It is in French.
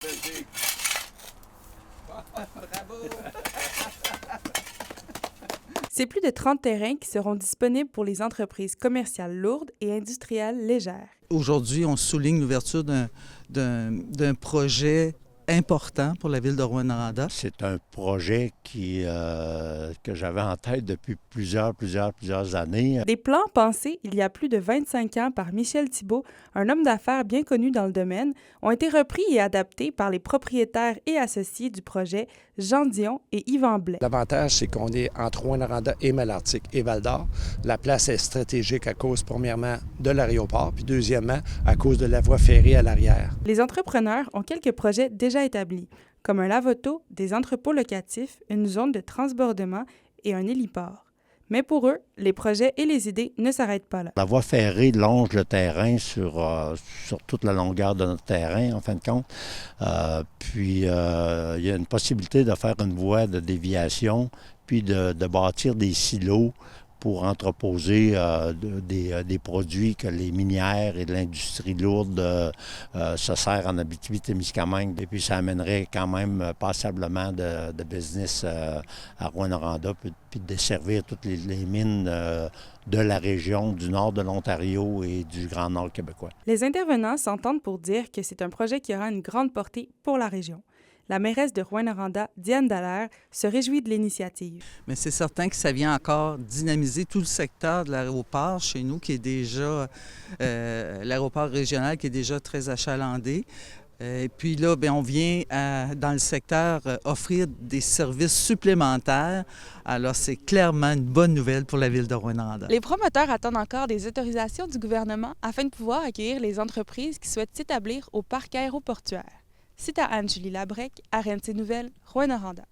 Bravo! C'est plus de 30 terrains qui seront disponibles pour les entreprises commerciales lourdes et industrielles légères. Aujourd'hui, on souligne l'ouverture d'un projet important pour la ville de Rouyn-Noranda. C'est un projet que j'avais en tête depuis plusieurs années. Des plans pensés il y a plus de 25 ans par Michel Thibault, un homme d'affaires bien connu dans le domaine, ont été repris et adaptés par les propriétaires et associés du projet, Jean Dion et Yvan Blais. L'avantage, c'est qu'on est entre Rouyn-Noranda et Malartic et Val-d'Or. La place est stratégique à cause, premièrement, de l'aéroport, puis deuxièmement, à cause de la voie ferrée à l'arrière. Les entrepreneurs ont quelques projets déjà établis, comme un lave-auto, des entrepôts locatifs, une zone de transbordement et un héliport. Mais pour eux, les projets et les idées ne s'arrêtent pas là. La voie ferrée longe le terrain sur toute la longueur de notre terrain, en fin de compte. Il y a une possibilité de faire une voie de déviation, puis de bâtir des silos pour entreposer des produits que les minières et l'industrie lourde se servent en Abitibi-Témiscamingue. Et puis ça amènerait quand même passablement de business à Rouyn-Noranda, puis de desservir toutes les mines de la région du nord de l'Ontario et du Grand Nord québécois. Les intervenants s'entendent pour dire que c'est un projet qui aura une grande portée pour la région. La mairesse de Rouyn-Noranda, Diane Dallaire, se réjouit de l'initiative. Mais c'est certain que ça vient encore dynamiser tout le secteur de l'aéroport chez nous, qui est déjà l'aéroport régional qui est déjà très achalandé. Et puis là, bien, on vient dans le secteur offrir des services supplémentaires. Alors, c'est clairement une bonne nouvelle pour la ville de Rouyn-Noranda. Les promoteurs attendent encore des autorisations du gouvernement afin de pouvoir accueillir les entreprises qui souhaitent s'établir au parc aéroportuaire. C'est à Anne-Julie Labrec, RNC Nouvelles, Rouyn-Noranda.